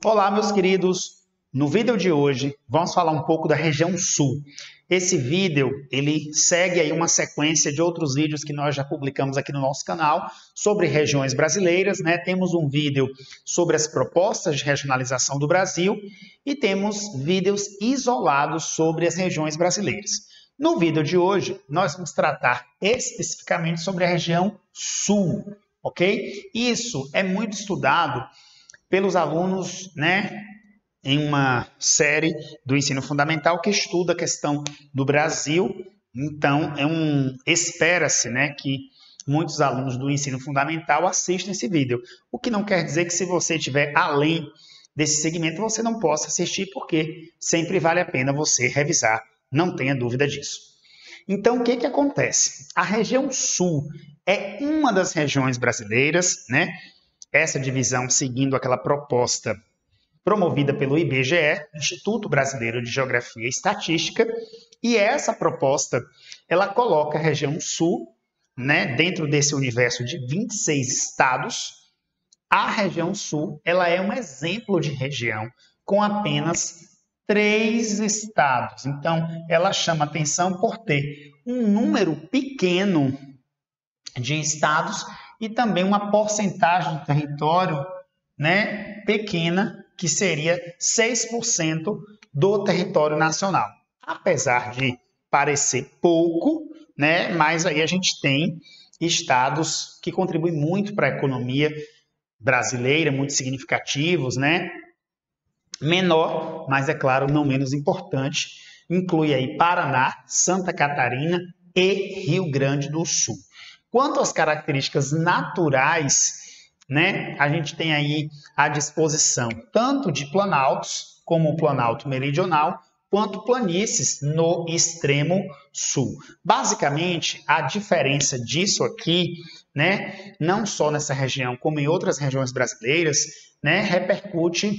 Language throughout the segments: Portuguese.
Olá, meus queridos. No vídeo de hoje, vamos falar um pouco da região sul. Esse vídeo, ele segue aí uma sequência de outros vídeos que nós já publicamos aqui no nosso canal sobre regiões brasileiras, né? Temos um vídeo sobre as propostas de regionalização do Brasil e temos vídeos isolados sobre as regiões brasileiras. No vídeo de hoje, nós vamos tratar especificamente sobre a região sul, ok? Isso é muito estudado pelos alunos, né, em uma série do ensino fundamental que estuda a questão do Brasil. Então, espera-se, né, que muitos alunos do ensino fundamental assistam esse vídeo. O que não quer dizer que se você estiver além desse segmento, você não possa assistir, porque sempre vale a pena você revisar, não tenha dúvida disso. Então, o que acontece? A região sul é uma das regiões brasileiras, né? Essa divisão seguindo aquela proposta promovida pelo IBGE, Instituto Brasileiro de Geografia e Estatística, e essa proposta, ela coloca a região sul, né, dentro desse universo de 26 estados. A região sul, ela é um exemplo de região com apenas 3 estados. Então, ela chama atenção por ter um número pequeno de estados e também uma porcentagem de território, né, pequena, que seria 6% do território nacional. Apesar de parecer pouco, né, mas aí a gente tem estados que contribuem muito para a economia brasileira, muito significativos, né? Menor, mas é claro, não menos importante, inclui aí Paraná, Santa Catarina e Rio Grande do Sul. Quanto às características naturais, né, a gente tem aí à disposição tanto de planaltos, como o Planalto Meridional, quanto planícies no extremo sul. Basicamente, a diferença disso aqui, né, não só nessa região, como em outras regiões brasileiras, né, repercute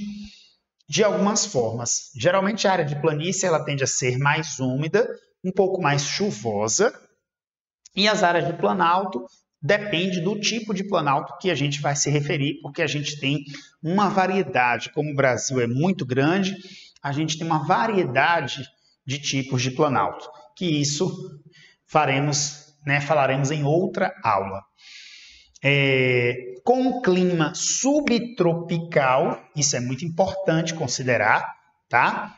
de algumas formas. Geralmente, a área de planície ela tende a ser mais úmida, um pouco mais chuvosa, e as áreas de planalto depende do tipo de planalto que a gente vai se referir, porque a gente tem uma variedade. Como o Brasil é muito grande, a gente tem uma variedade de tipos de planalto, que isso faremos, né, falaremos em outra aula. Com um clima subtropical, isso é muito importante considerar, tá?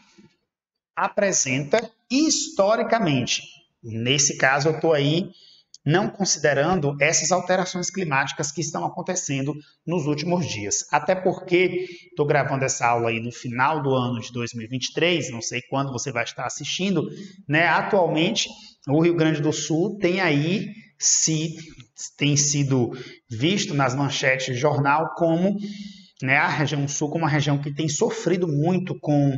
Apresenta historicamente, nesse caso eu estou aí não considerando essas alterações climáticas que estão acontecendo nos últimos dias. Até porque estou gravando essa aula aí no final do ano de 2023, não sei quando você vai estar assistindo, né? Atualmente, o Rio Grande do Sul tem aí tem sido visto nas manchetes de jornal como, né, a região sul como uma região que tem sofrido muito com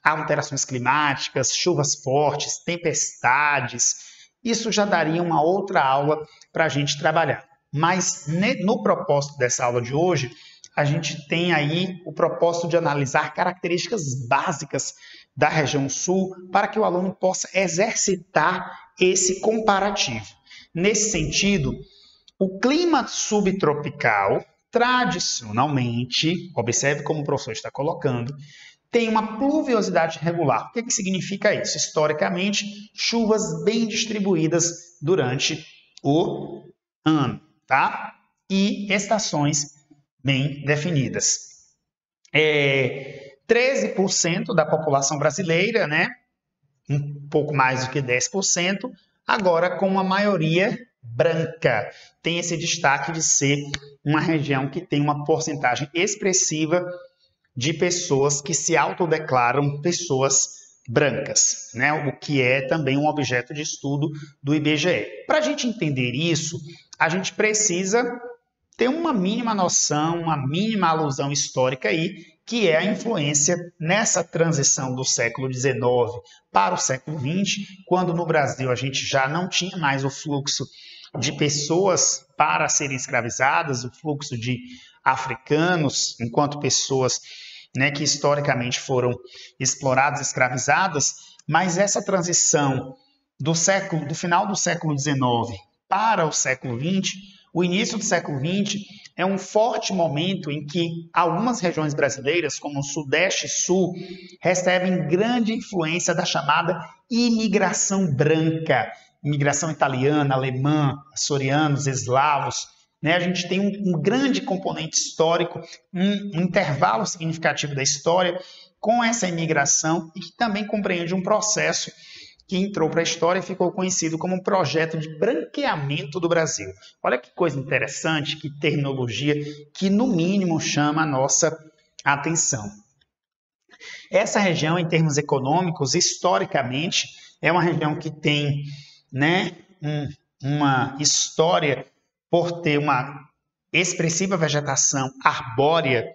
alterações climáticas, chuvas fortes, tempestades. Isso já daria uma outra aula para a gente trabalhar. Mas no propósito dessa aula de hoje, a gente tem aí o propósito de analisar características básicas da região sul para que o aluno possa exercitar esse comparativo. Nesse sentido, o clima subtropical, tradicionalmente, observe como o professor está colocando, tem uma pluviosidade regular. O que significa isso? Historicamente, chuvas bem distribuídas durante o ano, tá? E estações bem definidas. 13% da população brasileira, né? Um pouco mais do que 10%, agora com uma maioria branca. Tem esse destaque de ser uma região que tem uma porcentagem expressiva de pessoas que se autodeclaram pessoas brancas, né? O que é também um objeto de estudo do IBGE. Para a gente entender isso, a gente precisa ter uma mínima noção, uma mínima alusão histórica aí, que é a influência nessa transição do século XIX para o século XX, quando no Brasil a gente já não tinha mais o fluxo de pessoas para serem escravizadas, o fluxo de africanos, enquanto pessoas, né, que historicamente foram exploradas, escravizadas, mas essa transição do final do século XIX para o século XX, O início do século XX é um forte momento em que algumas regiões brasileiras, como o Sudeste e Sul, recebem grande influência da chamada imigração branca, imigração italiana, alemã, açorianos, eslavos. A gente tem um grande componente histórico, um intervalo significativo da história com essa imigração e que também compreende um processo que entrou para a história e ficou conhecido como um projeto de branqueamento do Brasil. Olha que coisa interessante, que terminologia, que no mínimo chama a nossa atenção. Essa região, em termos econômicos, historicamente, é uma região que tem uma história por ter uma expressiva vegetação arbórea.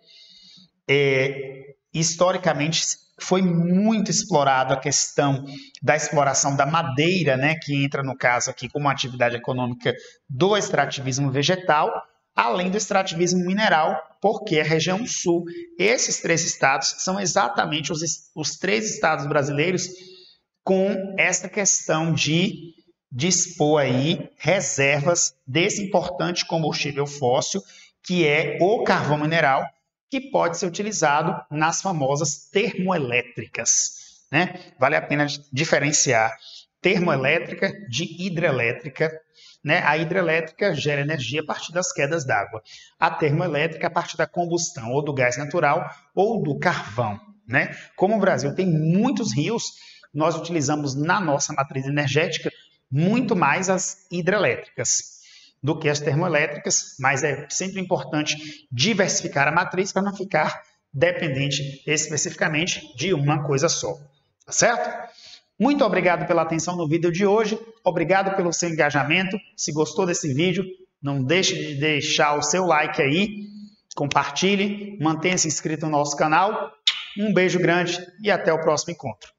Historicamente, foi muito explorado a questão da exploração da madeira, que entra, no caso aqui, como atividade econômica do extrativismo vegetal, além do extrativismo mineral, porque a região sul, esses 3 estados, são exatamente os 3 estados brasileiros com essa questão de dispor aí reservas desse importante combustível fóssil, que é o carvão mineral, que pode ser utilizado nas famosas termoelétricas. Vale a pena diferenciar termoelétrica de hidrelétrica. A hidrelétrica gera energia a partir das quedas d'água. A termoelétrica a partir da combustão ou do gás natural ou do carvão. Como o Brasil tem muitos rios, nós utilizamos na nossa matriz energética muito mais as hidrelétricas do que as termoelétricas, mas é sempre importante diversificar a matriz para não ficar dependente especificamente de uma coisa só, tá certo? Muito obrigado pela atenção no vídeo de hoje, obrigado pelo seu engajamento. Se gostou desse vídeo, não deixe de deixar o seu like aí, compartilhe, mantenha-se inscrito no nosso canal. Um beijo grande e até o próximo encontro.